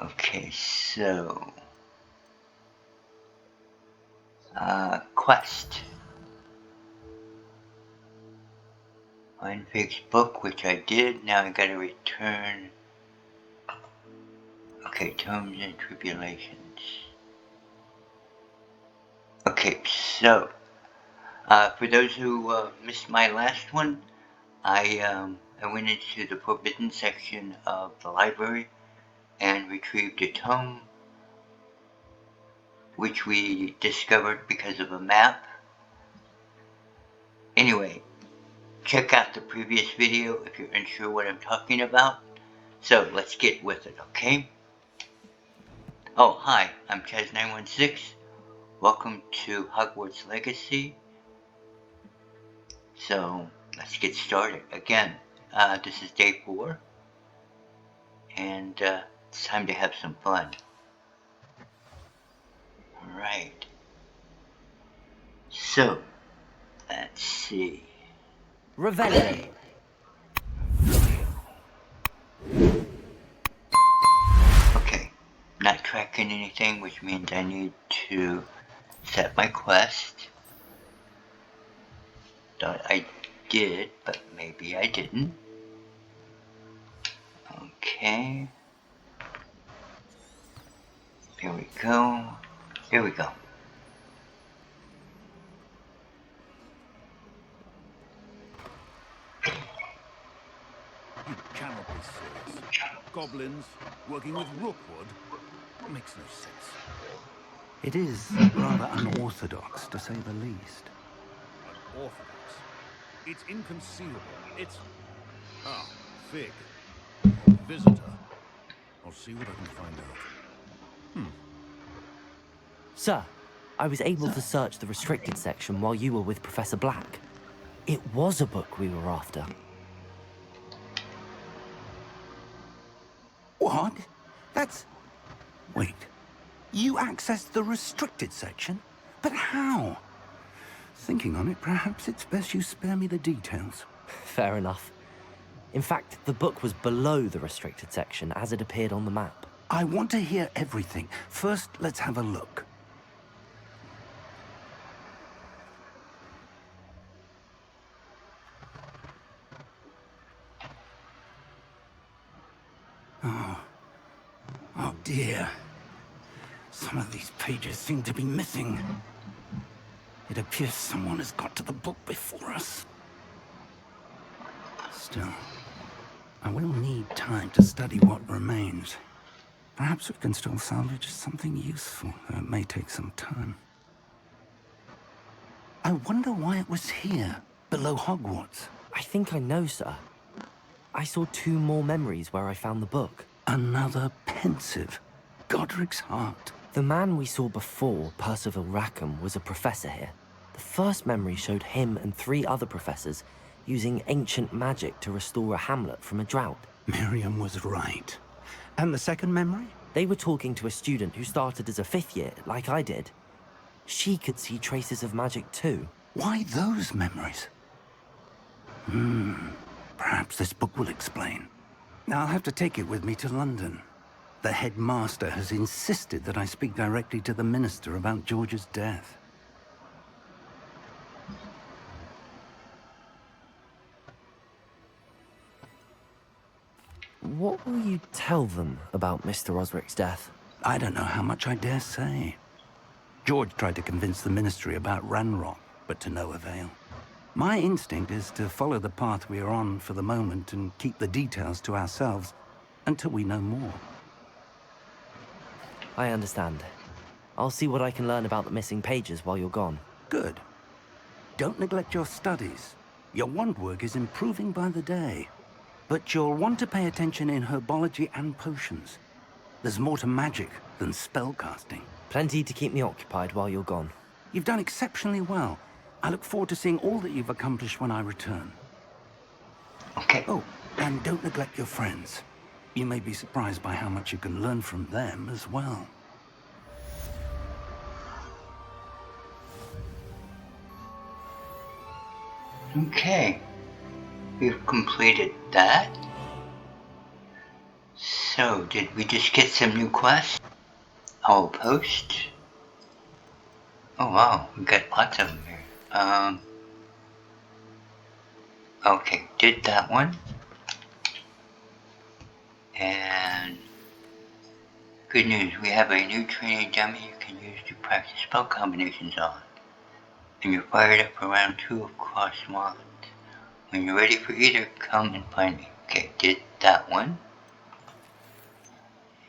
Okay, so quest. Find Vic's book, which I did. Now I gotta return. Okay, Terms and Tribulations. Okay, so for those who missed my last one, I went into the forbidden section of the library and retrieved a tome, which we discovered because of a map. Anyway, check out the previous video if you're unsure what I'm talking about. So let's get with it, okay? Oh, hi, I'm Chaz916. Welcome to Hogwarts Legacy. So let's get started. Again, this is day 4, and it's time to have some fun. Alright. So, let's see. Revelio. Okay, not tracking anything, which means I need to set my quest. Thought I did, but maybe I didn't. Okay. Here we go. Here we go. You cannot be serious. Goblins working with rookwood makes no sense. It is rather unorthodox, to say the least. Unorthodox. It's inconceivable. It's... Ah, Fig. Visitor. I'll see what I can find out. Sir, I was able to search the restricted section while you were with Professor Black. It was a book we were after. What? That's... Wait. You accessed the restricted section? But how? Thinking on it, perhaps it's best you spare me the details. Fair enough. In fact, the book was below the restricted section as it appeared on the map. I want to hear everything. First, let's have a look. Oh dear. Some of these pages seem to be missing. It appears someone has got to the book before us. Still, I will need time to study what remains. Perhaps we can still salvage something useful, though it may take some time. I wonder why it was here, below Hogwarts. I think I know, sir. I saw 2 more memories where I found the book. Another pensive. Godric's heart. The man we saw before, Percival Rackham, was a professor here. The first memory showed him and 3 other professors using ancient magic to restore a hamlet from a drought. Miriam was right. And the second memory? They were talking to a student who started as a 5th year, like I did. She could see traces of magic too. Why those memories? Perhaps this book will explain. I'll have to take it with me to London. The headmaster has insisted that I speak directly to the minister about George's death. What will you tell them about Mr. Osric's death? I don't know how much I dare say. George tried to convince the ministry about Ranrock, but to no avail. My instinct is to follow the path we are on for the moment and keep the details to ourselves until we know more. I understand. I'll see what I can learn about the missing pages while you're gone. Good. Don't neglect your studies. Your wand work is improving by the day. But you'll want to pay attention in herbology and potions. There's more to magic than spellcasting. Plenty to keep me occupied while you're gone. You've done exceptionally well. I look forward to seeing all that you've accomplished when I return. Okay. Oh, and don't neglect your friends. You may be surprised by how much you can learn from them as well. Okay. We've completed that. So, did we just get some new quests? Oh, post. Oh wow, we got lots of them here. Okay, did that one. And good news, we have a new training dummy you can use to practice spell combinations on. And you're fired up for round 2 of Cross Wands. When you're ready for either, come and find me. Okay, did that one.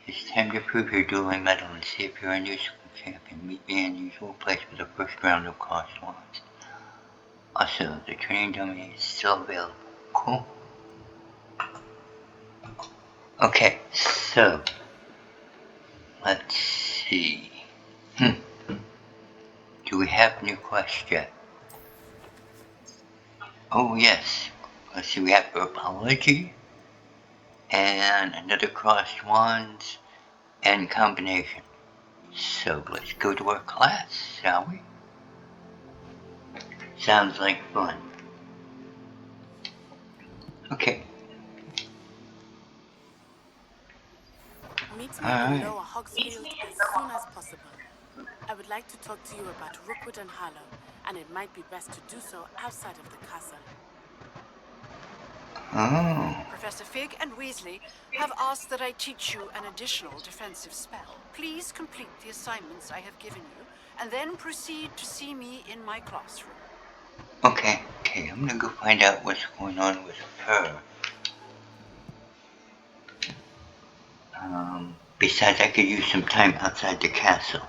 It's time to prove your dueling mettle and see if you're a new school champion. Meet me in the usual place for the first round of Cross Wands. Also, the training dummy is still available. Cool. Okay, so let's see. Do we have new quests yet? Oh yes. Let's see, we have herbology and another crossed wands and combination. So let's go to our class, shall we? Sounds like fun. Okay. Meet me in Lower Hogsfield as soon as possible. I would like to talk to you about Rookwood and Harlow, and it might be best to do so outside of the castle. Oh. Professor Fig and Weasley have asked that I teach you an additional defensive spell. Please complete the assignments I have given you, and then proceed to see me in my classroom. Okay, I'm gonna go find out what's going on with her. Besides, I could use some time outside the castle.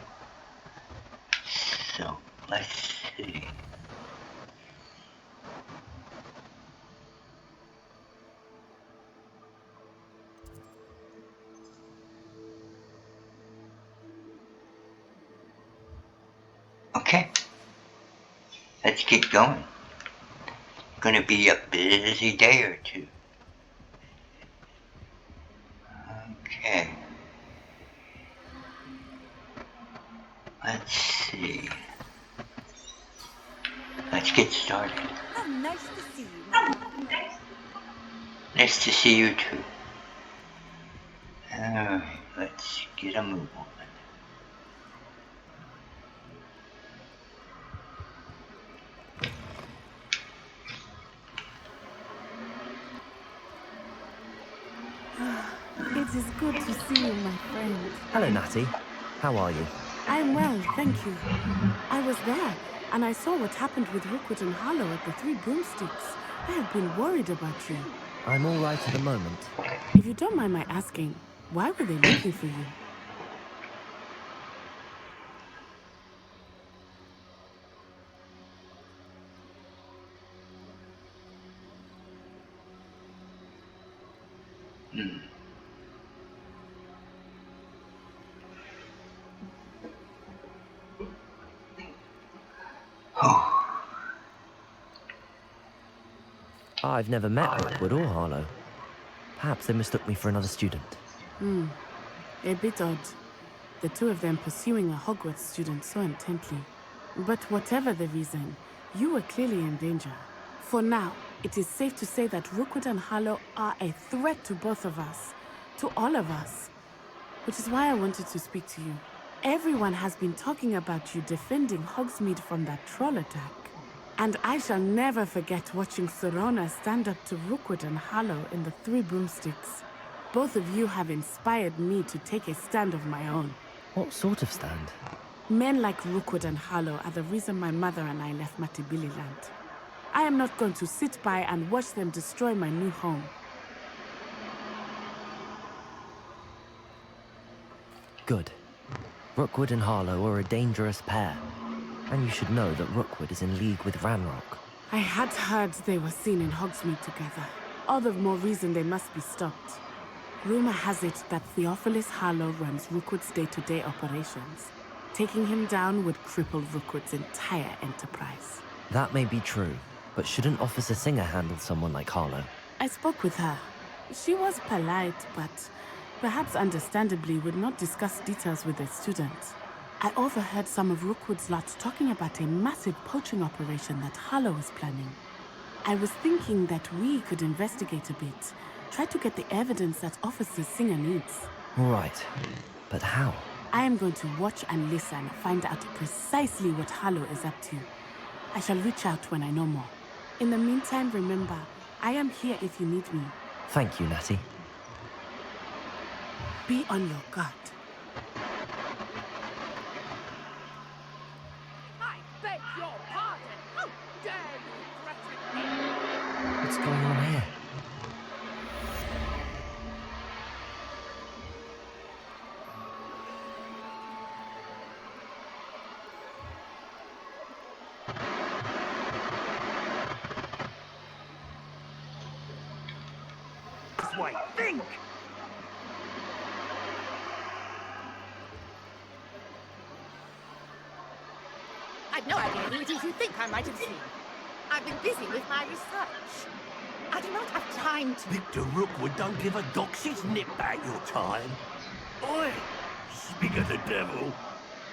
So, let's see. Okay, let's get going. Gonna be a busy day or two. Okay. Let's see. Let's get started. How nice to see you, Madam. Nice to see you too. Alright, let's get a move on. It is good to see you, my friend. Hello, Nattie. How are you? I'm well, thank you. I was there, and I saw what happened with Rookwood and Harlow at the Three Broomsticks. I have been worried about you. I'm all right at the moment. If you don't mind my asking, why were they looking for you? I've never met Rookwood or Harlow. Perhaps they mistook me for another student. A bit odd. The two of them pursuing a Hogwarts student so intently. But whatever the reason, you were clearly in danger. For now, it is safe to say that Rookwood and Harlow are a threat to both of us. To all of us. Which is why I wanted to speak to you. Everyone has been talking about you defending Hogsmeade from that troll attack. And I shall never forget watching Sorona stand up to Rookwood and Harlow in the Three Broomsticks. Both of you have inspired me to take a stand of my own. What sort of stand? Men like Rookwood and Harlow are the reason my mother and I left Matabeleland. I am not going to sit by and watch them destroy my new home. Good. Rookwood and Harlow are a dangerous pair. And you should know that Rookwood is in league with Ranrock. I had heard they were seen in Hogsmeade together. All the more reason they must be stopped. Rumor has it that Theophilus Harlow runs Rookwood's day-to-day operations. Taking him down would cripple Rookwood's entire enterprise. That may be true, but shouldn't Officer Singer handle someone like Harlow? I spoke with her. She was polite, but perhaps understandably would not discuss details with a student. I overheard some of Rookwood's lot talking about a massive poaching operation that Harlow was planning. I was thinking that we could investigate a bit, Try to get the evidence that Officer Singer needs. Right. But how? I am going to watch and listen, find out precisely what Harlow is up to. I shall reach out when I know more. In the meantime, remember, I am here if you need me. Thank you, Nattie. Be on your guard. I beg your pardon! How dare you threaten me? What's going on here? This way, think! I've no idea who it is you think I might have seen. I've been busy with my research. I do not have time to... Victor Rookwood don't give a doxy's nip back your time. Oi! Speak of the devil.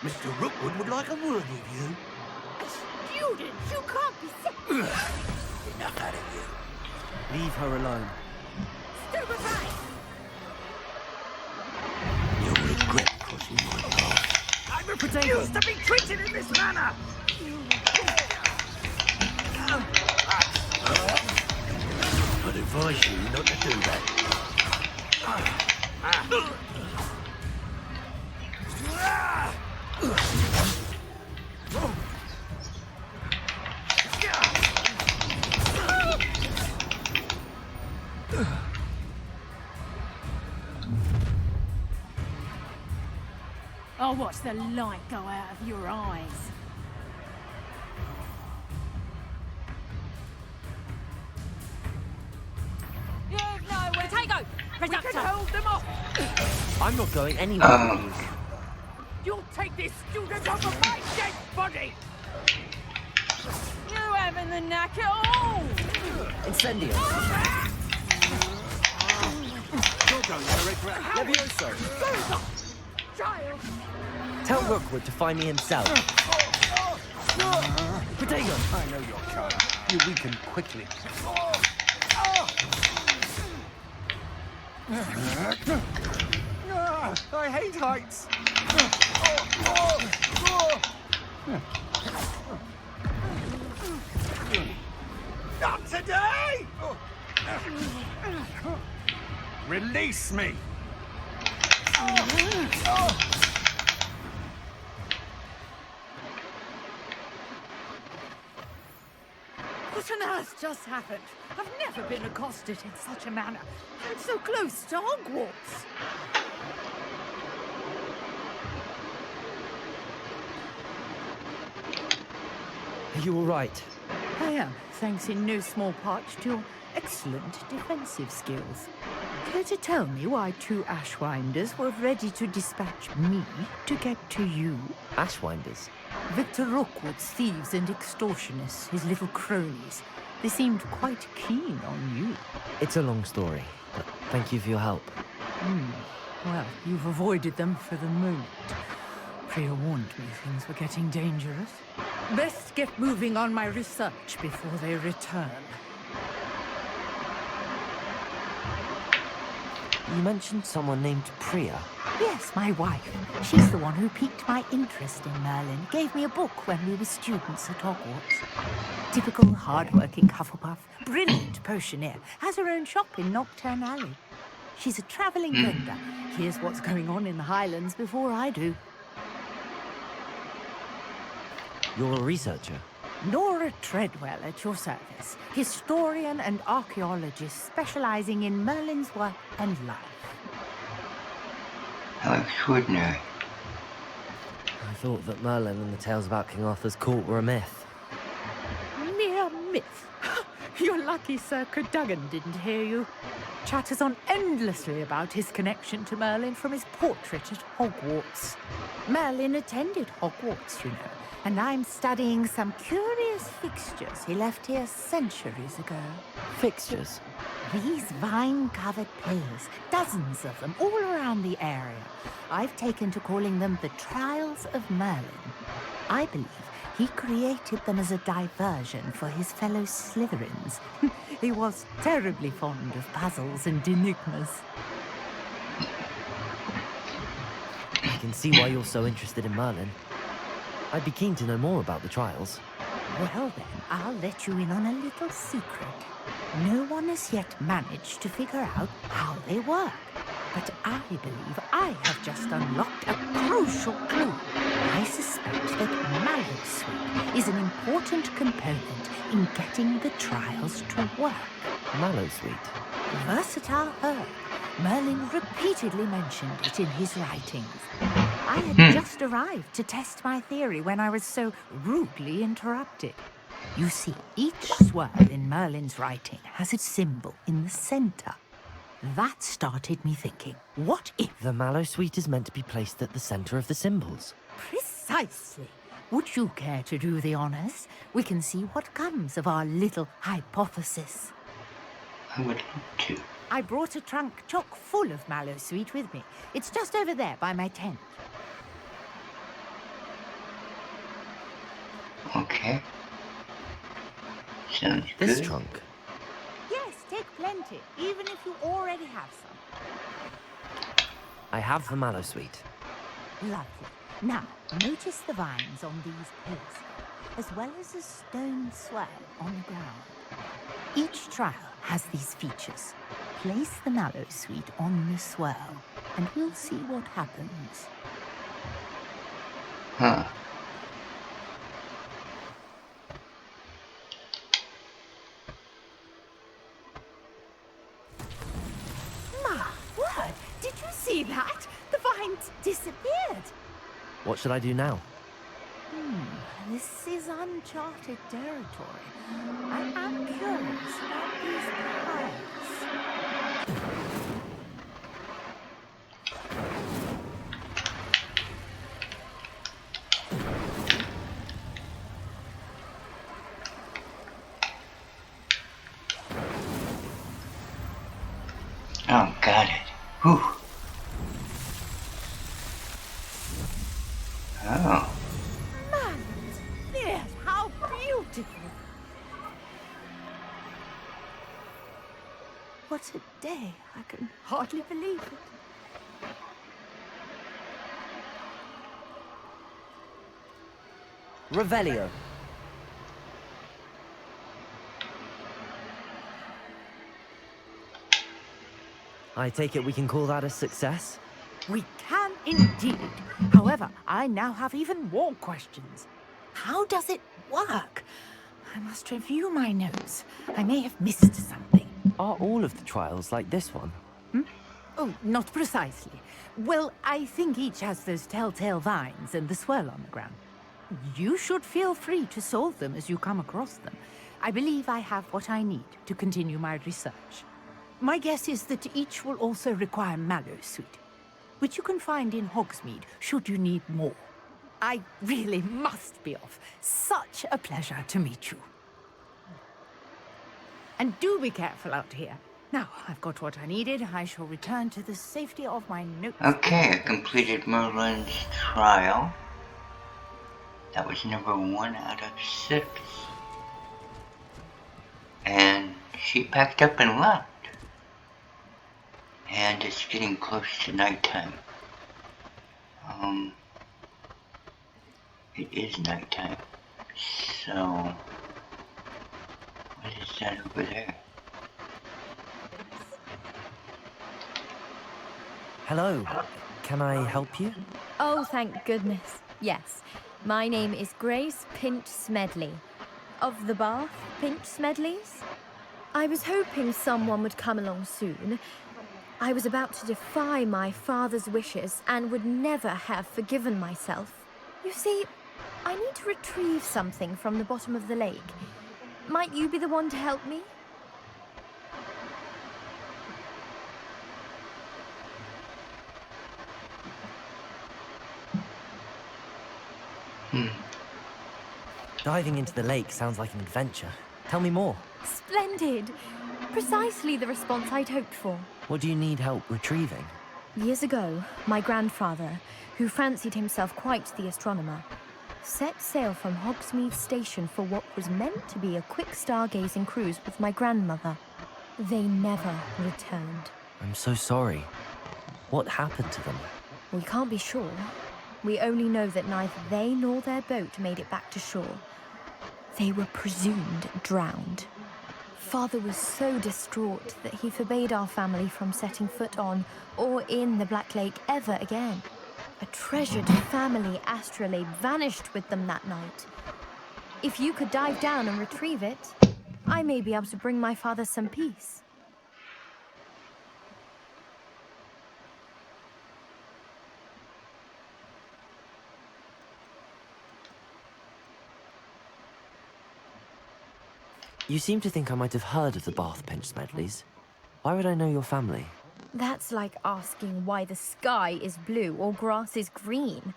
Mr. Rookwood would like a word with you. A student! You can't be sick! Enough out of you. Leave her alone. Stupefy! You'll regret crossing my path. I refuse to be treated in this manner! I'd advise you not to do that. I'll watch the light go out of your eyes. You've nowhere to go! We can hold them off! I'm not going anywhere with you. You'll take this student over my dead body! You haven't the knack at all! Incendio. You're going direct for Levioso. Child! Tell Rookwood to find me himself. Potato. I know your kind. You weaken quickly. I hate heights. Not today! Release me! What on earth just happened? I've never been accosted in such a manner, and so close to Hogwarts. Are you all right? I am, thanks in no small part to your excellent defensive skills. Care to tell me why two Ashwinders were ready to dispatch me to get to you? Ashwinders? Victor Rookwood's thieves and extortionists, his little cronies. They seemed quite keen on you. It's a long story, but thank you for your help. Well, you've avoided them for the moment. Priya warned me things were getting dangerous. Best get moving on my research before they return. You mentioned someone named Priya. Yes, my wife. She's the one who piqued my interest in Merlin. Gave me a book when we were students at Hogwarts. Typical hard-working Hufflepuff. Brilliant potioneer. Has her own shop in Nocturne Alley. She's a travelling vendor. Here's what's going on in the Highlands before I do. You're a researcher. Nora Treadmill at your service. Historian and archaeologist specialising in Merlin's work and life. How extraordinary. I thought that Merlin and the tales about King Arthur's court were a myth. Mere myth. You're lucky Sir Cadogan didn't hear you. Chatters on endlessly about his connection to Merlin from his portrait at Hogwarts. Merlin attended Hogwarts, you know, and I'm studying some curious fixtures he left here centuries ago. Fixtures? These vine-covered pillars, dozens of them, all around the area. I've taken to calling them the Trials of Merlin. I believe He created them as a diversion for his fellow Slytherins. He was terribly fond of puzzles and enigmas. I can see why you're so interested in Merlin. I'd be keen to know more about the trials. Well then, I'll let you in on a little secret. No one has yet managed to figure out how they work. But I believe I have just unlocked a crucial clue. I suspect that Mallowsweet is an important component in getting the trials to work. Mallowsweet? Versatile herb. Merlin repeatedly mentioned it in his writings. I had just arrived to test my theory when I was so rudely interrupted. You see, each swirl in Merlin's writing has a symbol in the center. That started me thinking, what if... The Mallowsweet is meant to be placed at the center of the symbols. Precisely. Would you care to do the honors? We can see what comes of our little hypothesis. I would love to. I brought a trunk chock full of Mallowsweet with me. It's just over there by my tent. Okay. Sounds good. This trunk? Yes, take plenty, even if you already have some. I have the Mallowsweet. Lovely. Now, notice the vines on these pillars, as well as a stone swell on the ground. Each trial has these features. Place the Mallowsweet on the swirl, and we'll see what happens. Huh. My word! Did you see that? The vines disappeared. What should I do now? This is uncharted territory. I am curious about these piles. Oh, got it. Whew. Oh. Yes, how beautiful! What a day. I can hardly believe it. Revelio. I take it we can call that a success? We can indeed. However, I now have even more questions. How does it work? I must review my notes. I may have missed something. Are all of the trials like this one? Oh, not precisely. Well, I think each has those telltale vines and the swirl on the ground. You should feel free to solve them as you come across them. I believe I have what I need to continue my research. My guess is that each will also require Mallowsweet, which you can find in Hogsmeade should you need more. I really must be off. Such a pleasure to meet you. And do be careful out here. Now, I've got what I needed. I shall return to the safety of my notes. Okay, I completed Merlin's trial. That was number 1 out of 6. And she packed up and left. And it's getting close to nighttime. It is nighttime. So, what is that over there? Hello. Can I help you? Oh, thank goodness. Yes. My name is Grace Pinch-Smedley. Of the Bath Pinch-Smedleys. I was hoping someone would come along soon. I was about to defy my father's wishes and would never have forgiven myself. You see, I need to retrieve something from the bottom of the lake. Might you be the one to help me? Diving into the lake sounds like an adventure. Tell me more. Splendid! Precisely the response I'd hoped for. What do you need help retrieving? Years ago, my grandfather, who fancied himself quite the astronomer, set sail from Hogsmeade Station for what was meant to be a quick stargazing cruise with my grandmother. They never returned. I'm so sorry. What happened to them? We can't be sure. We only know that neither they nor their boat made it back to shore. They were presumed drowned. Father was so distraught that he forbade our family from setting foot on or in the Black Lake ever again. A treasured family astrolabe vanished with them that night. If you could dive down and retrieve it, I may be able to bring my father some peace. You seem to think I might have heard of the Bath Pinch-Smedleys. Why would I know your family? That's like asking why the sky is blue or grass is green.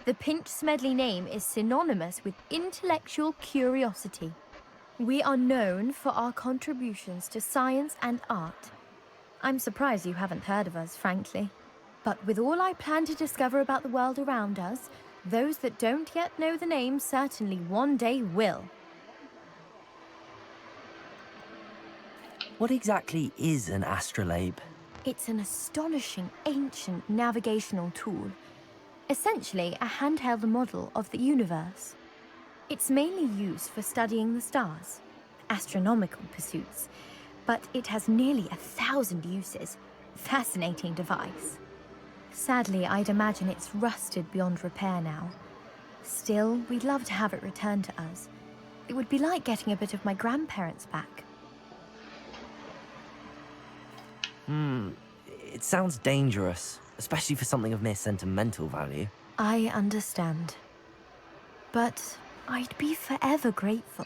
The Pinch-Smedley name is synonymous with intellectual curiosity. We are known for our contributions to science and art. I'm surprised you haven't heard of us, frankly. But with all I plan to discover about the world around us, those that don't yet know the name certainly one day will. What exactly is an astrolabe? It's an astonishing ancient navigational tool. Essentially a handheld model of the universe. It's mainly used for studying the stars, astronomical pursuits, but it has nearly 1,000 uses. Fascinating device. Sadly, I'd imagine it's rusted beyond repair now. Still, we'd love to have it returned to us. It would be like getting a bit of my grandparents back. It sounds dangerous, especially for something of mere sentimental value. I understand. But I'd be forever grateful.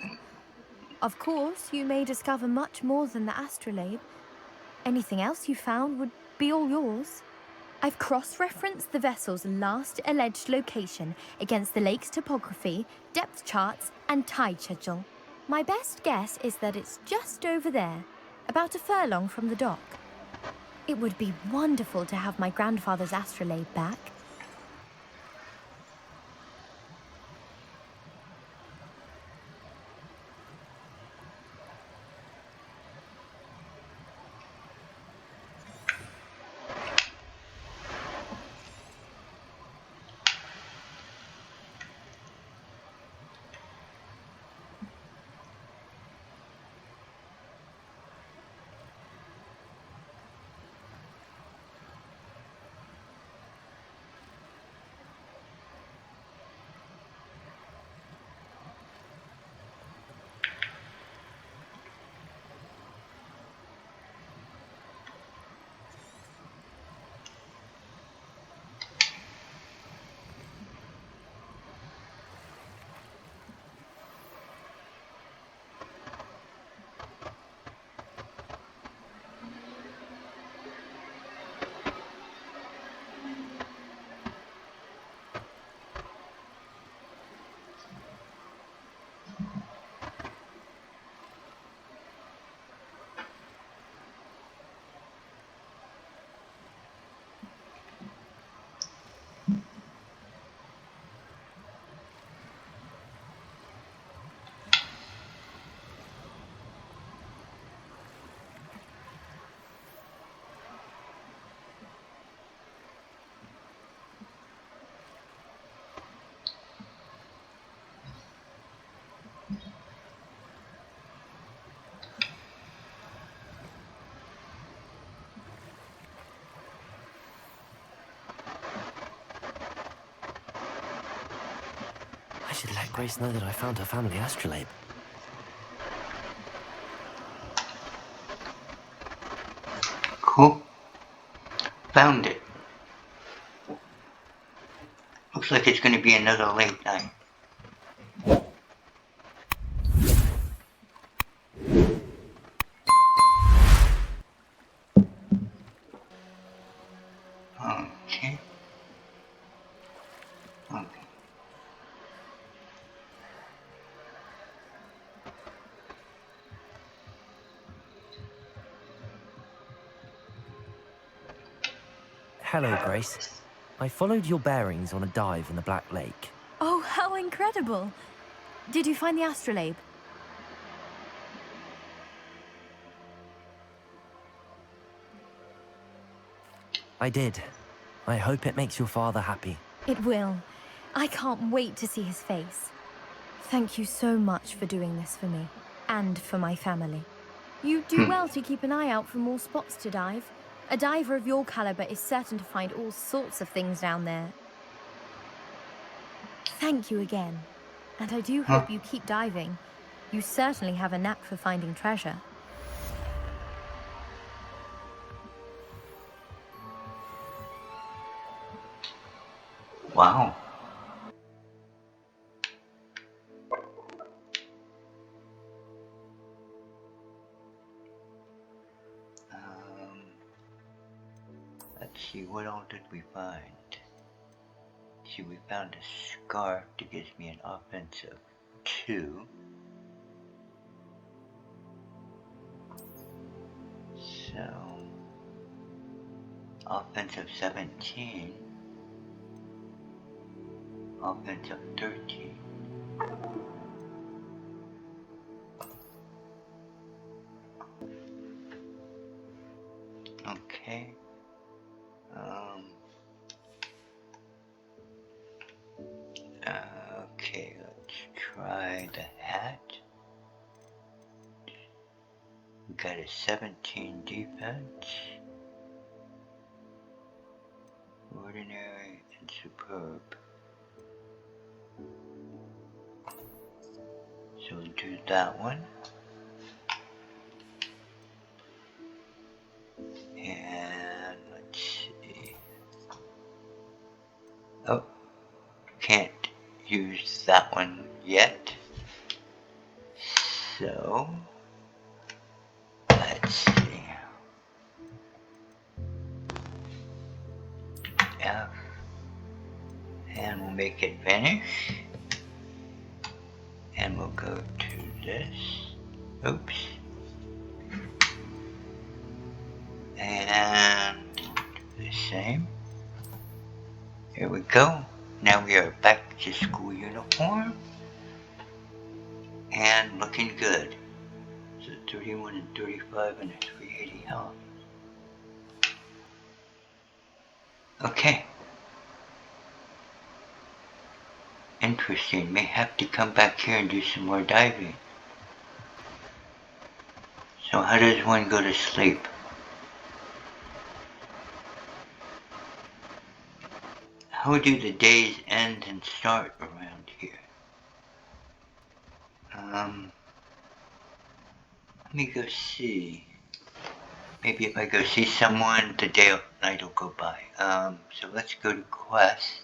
Of course, you may discover much more than the astrolabe. Anything else you found would be all yours. I've cross-referenced the vessel's last alleged location against the lake's topography, depth charts, and tide schedule. My best guess is that it's just over there, about a furlong from the dock. It would be wonderful to have my grandfather's astrolabe back. I should let Grace know that I found her family astrolabe. Cool. Found it. Looks like it's going to be another late night. Okay. Hello, Grace. I followed your bearings on a dive in the Black Lake. Oh, how incredible! Did you find the astrolabe? I did. I hope it makes your father happy. It will. I can't wait to see his face. Thank you so much for doing this for me, and for my family. You do well to keep an eye out for more spots to dive. A diver of your caliber is certain to find all sorts of things down there. Thank you again. And I do hope you keep diving. You certainly have a knack for finding treasure. Wow. Let's see, what all did we find? See, we found a scarf that gives me an offense of 2. So, offense of 17. Offense of 13. Okay. Okay, let's try the hat. We got a 17 defense. Ordinary and superb. So we'll do that one. And let's see. Oh, can't use that one yet. So, let's see. F. And we'll make it vanish. And we'll go to this. Oops. And do the same. Here we go. Now we are back to school uniform. And looking good. So 31 and 35 and a 380 health. Okay. Interesting. May have to come back here and do some more diving. So how does one go to sleep? How do the days end and start around here? Let me go see. Maybe if I go see someone, the day or night will go by. So let's go to quest.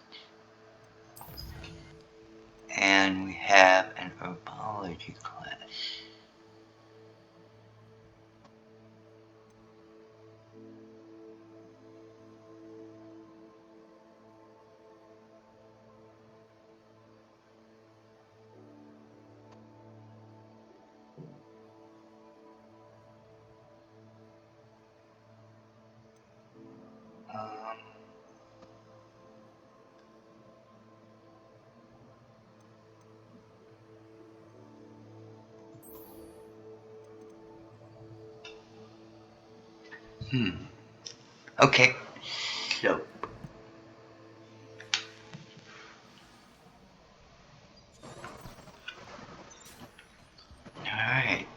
And we have an herbology class. Okay, so alright.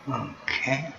Okay.